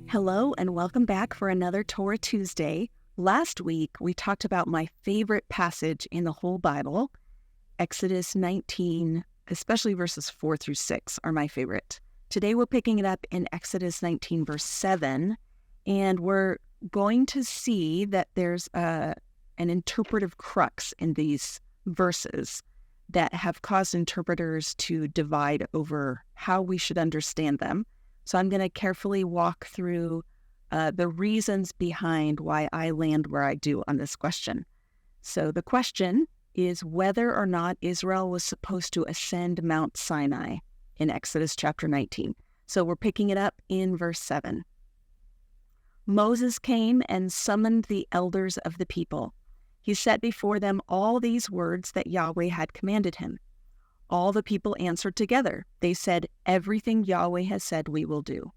Hello and welcome back for another Torah Tuesday. Last week, we talked about my favorite passage in the whole Bible. Exodus 19, especially verses 4 through 6 are my favorite. Today, we're picking it up in Exodus 19, verse 7, and we're going to see that there's an interpretive crux in these verses that have caused interpreters to divide over how we should understand them. So I'm going to carefully walk through the reasons behind why I land where I do on this question. So the question is whether or not Israel was supposed to ascend Mount Sinai in Exodus chapter 19. So we're picking it up in verse 7. Moses came and summoned the elders of the people. He set before them all these words that Yahweh had commanded him. All the people answered together. They said, "Everything Yahweh has said we will do."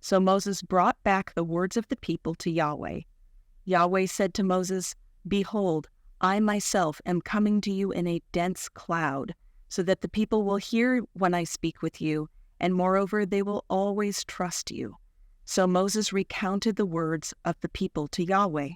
So Moses brought back the words of the people to Yahweh. Yahweh said to Moses, "Behold, I myself am coming to you in a dense cloud, so that the people will hear when I speak with you, and moreover they will always trust you." So Moses recounted the words of the people to Yahweh.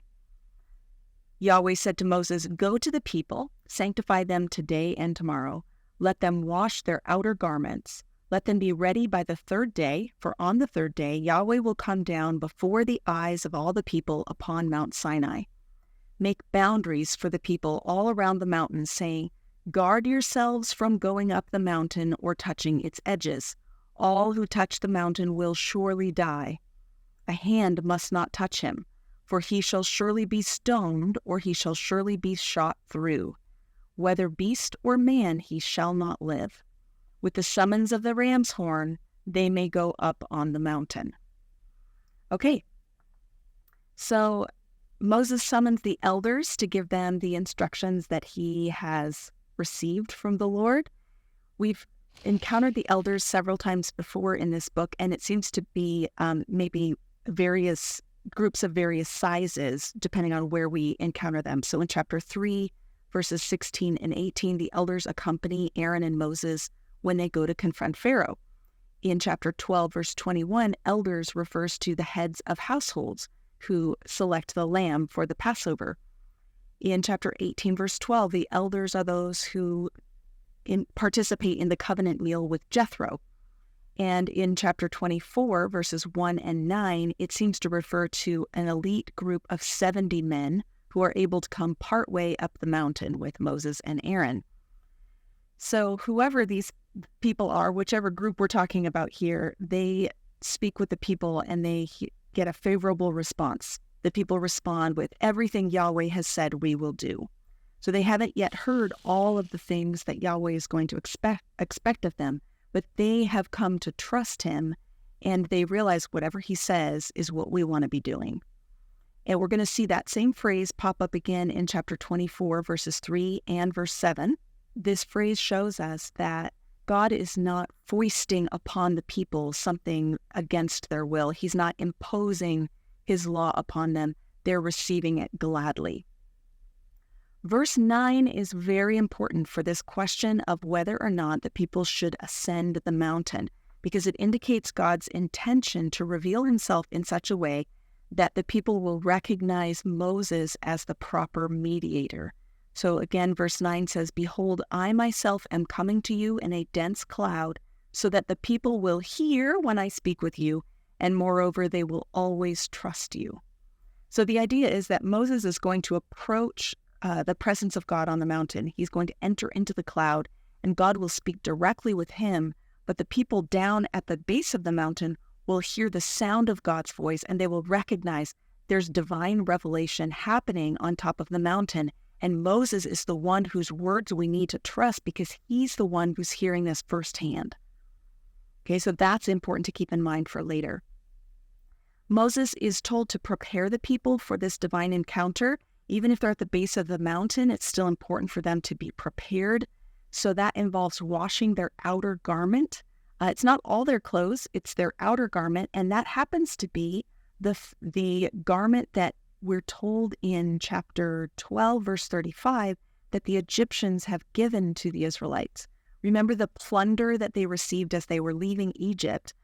Yahweh said to Moses, "Go to the people, sanctify them today and tomorrow. Let them wash their outer garments. Let them be ready by the third day, for on the third day Yahweh will come down before the eyes of all the people upon Mount Sinai. Make boundaries for the people all around the mountain, saying, 'Guard yourselves from going up the mountain or touching its edges. All who touch the mountain will surely die. A hand must not touch him, for he shall surely be stoned, or he shall surely be shot through. Whether beast or man, he shall not live. With the summons of the ram's horn, they may go up on the mountain." Okay, so Moses summons the elders to give them the instructions that he has received from the Lord. We've encountered the elders several times before in this book, and it seems to be maybe various groups of various sizes, depending on where we encounter them. So in chapter 3, verses 16 and 18, the elders accompany Aaron and Moses when they go to confront Pharaoh. In chapter 12, verse 21, elders refers to the heads of households who select the lamb for the Passover. In chapter 18, verse 12, the elders are those who participate in the covenant meal with Jethro. And in chapter 24, verses 1 and 9, it seems to refer to an elite group of 70 men who are able to come partway up the mountain with Moses and Aaron. So whoever these people are, whichever group we're talking about here, they speak with the people and they get a favorable response. The people respond with, "Everything Yahweh has said we will do." So they haven't yet heard all of the things that Yahweh is going to expect of them, but they have come to trust him, and they realize whatever he says is what we want to be doing. And we're going to see that same phrase pop up again in chapter 24, verses 3 and verse 7. This phrase shows us that God is not foisting upon the people something against their will. He's not imposing his law upon them. They're receiving it gladly. Verse 9 is very important for this question of whether or not the people should ascend the mountain, because it indicates God's intention to reveal himself in such a way that the people will recognize Moses as the proper mediator. So again, verse 9 says, "Behold, I myself am coming to you in a dense cloud, so that the people will hear when I speak with you, and moreover, they will always trust you." So the idea is that Moses is going to approach the presence of God on the mountain. He's going to enter into the cloud, and God will speak directly with him, but the people down at the base of the mountain will hear the sound of God's voice, and they will recognize there's divine revelation happening on top of the mountain, and Moses is the one whose words we need to trust because he's the one who's hearing this firsthand. Okay, so that's important to keep in mind for later. Moses is told to prepare the people for this divine encounter. Even if they're at the base of the mountain, it's still important for them to be prepared. So that involves washing their outer garment. It's not all their clothes, it's their outer garment, and that happens to be the garment that we're told in chapter 12, verse 35, that the Egyptians have given to the Israelites. Remember the plunder that they received as they were leaving Egypt.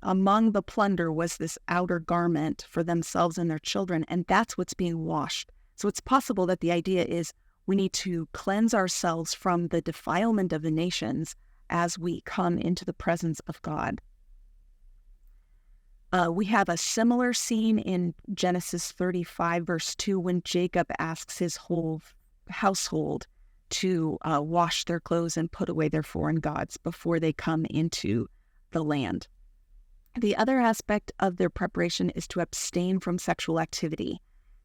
Among the plunder was this outer garment for themselves and their children, and that's what's being washed. So it's possible that the idea is we need to cleanse ourselves from the defilement of the nations as we come into the presence of God. We have a similar scene in Genesis 35, verse 2, when Jacob asks his whole household to wash their clothes and put away their foreign gods before they come into the land. The other aspect of their preparation is to abstain from sexual activity.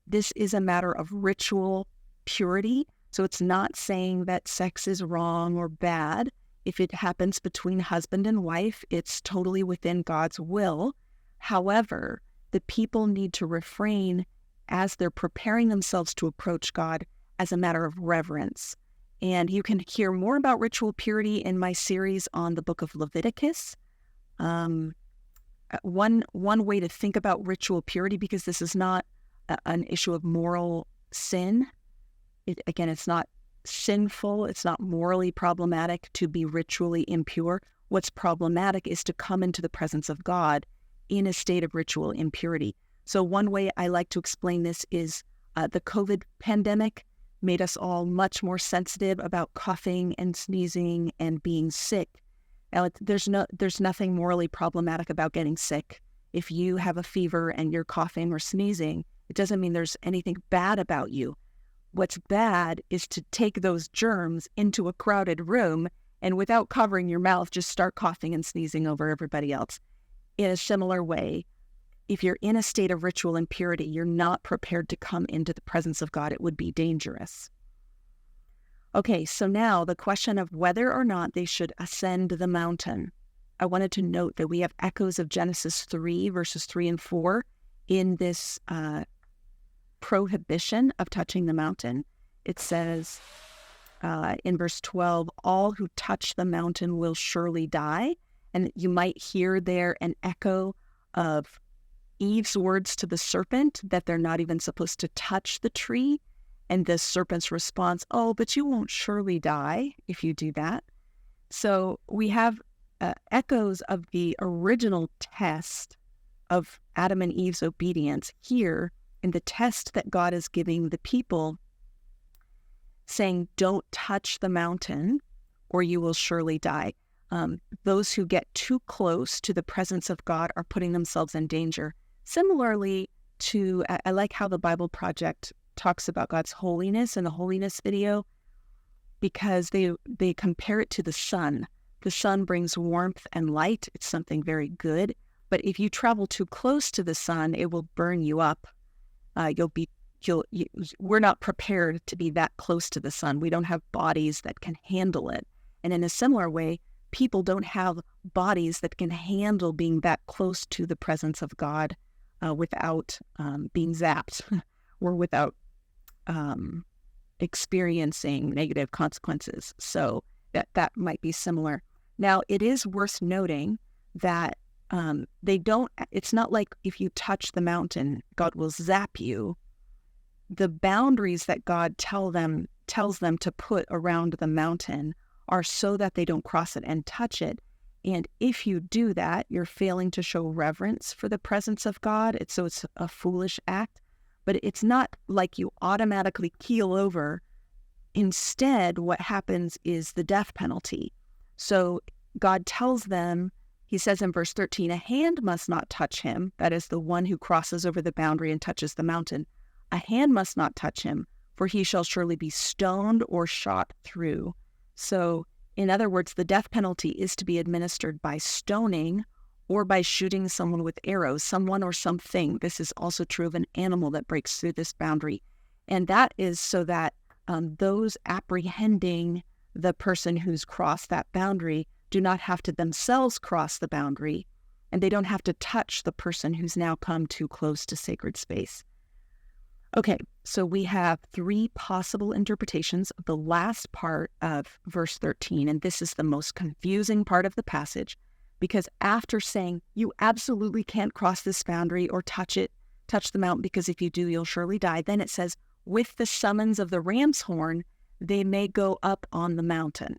This is a matter of ritual purity, so it's not saying that sex is wrong or bad. If it happens between husband and wife, it's totally within God's will. However, the people need to refrain as they're preparing themselves to approach God as a matter of reverence. And you can hear more about ritual purity in my series on the book of Leviticus. One way to think about ritual purity, because this is not an issue of moral sin. It's not sinful. It's not morally problematic to be ritually impure. What's problematic is to come into the presence of God in a state of ritual impurity. So one way I like to explain this is the COVID pandemic made us all much more sensitive about coughing and sneezing and being sick. Now, there's nothing morally problematic about getting sick. If you have a fever and you're coughing or sneezing, it doesn't mean there's anything bad about you. What's bad is to take those germs into a crowded room and without covering your mouth, just start coughing and sneezing over everybody else. In a similar way, if you're in a state of ritual impurity, you're not prepared to come into the presence of God. It would be dangerous. Okay, so now the question of whether or not they should ascend the mountain. I wanted to note that we have echoes of Genesis 3, verses 3 and 4 in this prohibition of touching the mountain. It says in verse 12, all who touch the mountain will surely die. And you might hear there an echo of Eve's words to the serpent that they're not even supposed to touch the tree. And the serpent's response, oh, but you won't surely die if you do that. So we have echoes of the original test of Adam and Eve's obedience here in the test that God is giving the people, saying, don't touch the mountain or you will surely die. Those who get too close to the presence of God are putting themselves in danger. Similarly to, I like how the BibleProject talks about God's holiness in the holiness video, because they compare it to the sun. The sun brings warmth and light. It's something very good. But if you travel too close to the sun, it will burn you up. We're not prepared to be that close to the sun. We don't have bodies that can handle it. And in a similar way, people don't have bodies that can handle being that close to the presence of God without being zapped or without experiencing negative consequences. So that might be similar. Now, it is worth noting that it's not like if you touch the mountain, God will zap you. The boundaries that God tells them to put around the mountain are so that they don't cross it and touch it. And if you do that, you're failing to show reverence for the presence of God. It's a foolish act, but it's not like you automatically keel over. Instead, what happens is the death penalty. So God tells them, he says in verse 13, a hand must not touch him. That is the one who crosses over the boundary and touches the mountain. A hand must not touch him, for he shall surely be stoned or shot through. So, in other words, the death penalty is to be administered by stoning or by shooting someone with arrows, someone or something. This is also true of an animal that breaks through this boundary. And that is so that those apprehending the person who's crossed that boundary do not have to themselves cross the boundary, and they don't have to touch the person who's now come too close to sacred space. Okay, so we have three possible interpretations of the last part of verse 13, and this is the most confusing part of the passage, because after saying, you absolutely can't cross this boundary or touch the mountain, because if you do, you'll surely die, then it says, with the summons of the ram's horn, they may go up on the mountain.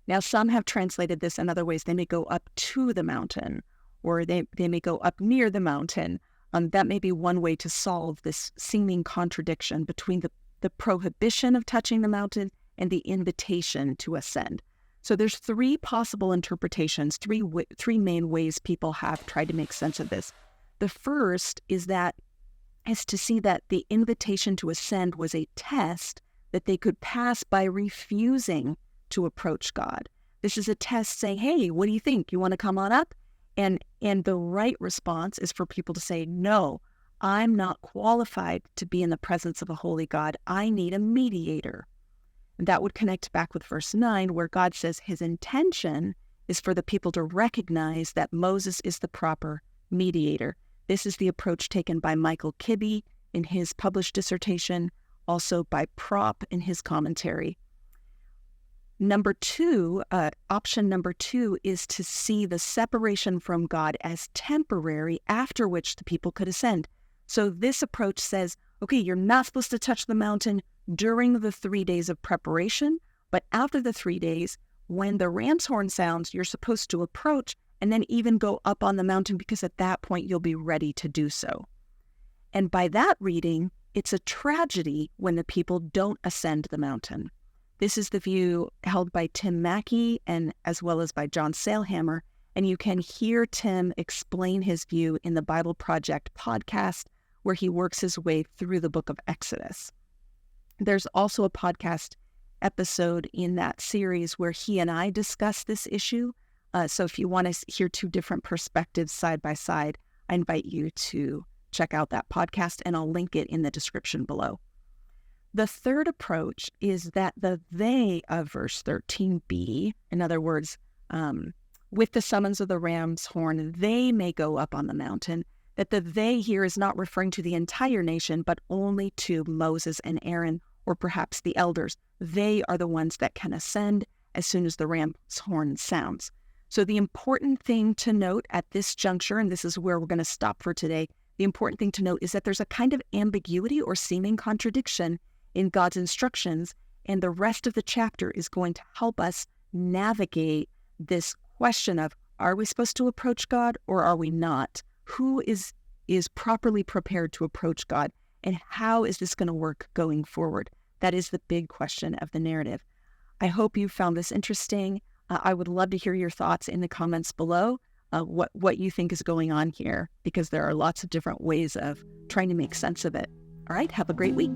Now, some have translated this in other ways. They may go up to the mountain, or they may go up near the mountain. That may be one way to solve this seeming contradiction between the prohibition of touching the mountain and the invitation to ascend. So there's three possible interpretations, three main ways people have tried to make sense of this. The first is to see that the invitation to ascend was a test that they could pass by refusing to approach God. This is a test saying, hey, what do you think? You want to come on up? And the right response is for people to say, no, I'm not qualified to be in the presence of a holy God. I need a mediator. And that would connect back with verse 9, where God says his intention is for the people to recognize that Moses is the proper mediator. This is the approach taken by Michael Kibbe in his published dissertation, also by Propp in his commentary. Option number two is to see the separation from God as temporary, after which the people could ascend. So this approach says, okay, you're not supposed to touch the mountain during the 3 days of preparation, but after the 3 days, when the ram's horn sounds, you're supposed to approach and then even go up on the mountain, because at that point you'll be ready to do so. And by that reading, it's a tragedy when the people don't ascend the mountain. This is the view held by Tim Mackey and as well as by John Sailhammer, and you can hear Tim explain his view in the BibleProject podcast, where he works his way through the book of Exodus. There's also a podcast episode in that series where he and I discuss this issue. So if you want to hear two different perspectives side by side, I invite you to check out that podcast, and I'll link it in the description below. The third approach is that the they of verse 13b, in other words, with the summons of the ram's horn, they may go up on the mountain, that the they here is not referring to the entire nation, but only to Moses and Aaron, or perhaps the elders. They are the ones that can ascend as soon as the ram's horn sounds. So the important thing to note at this juncture, and this is where we're going to stop for today, the important thing to note is that there's a kind of ambiguity or seeming contradiction in God's instructions, and the rest of the chapter is going to help us navigate this question of, are we supposed to approach God or are we not? Who is properly prepared to approach God, and how is this going to work going forward? That is the big question of the narrative. I hope you found this interesting. I would love to hear your thoughts in the comments below, what you think is going on here, because there are lots of different ways of trying to make sense of it. All right, have a great week.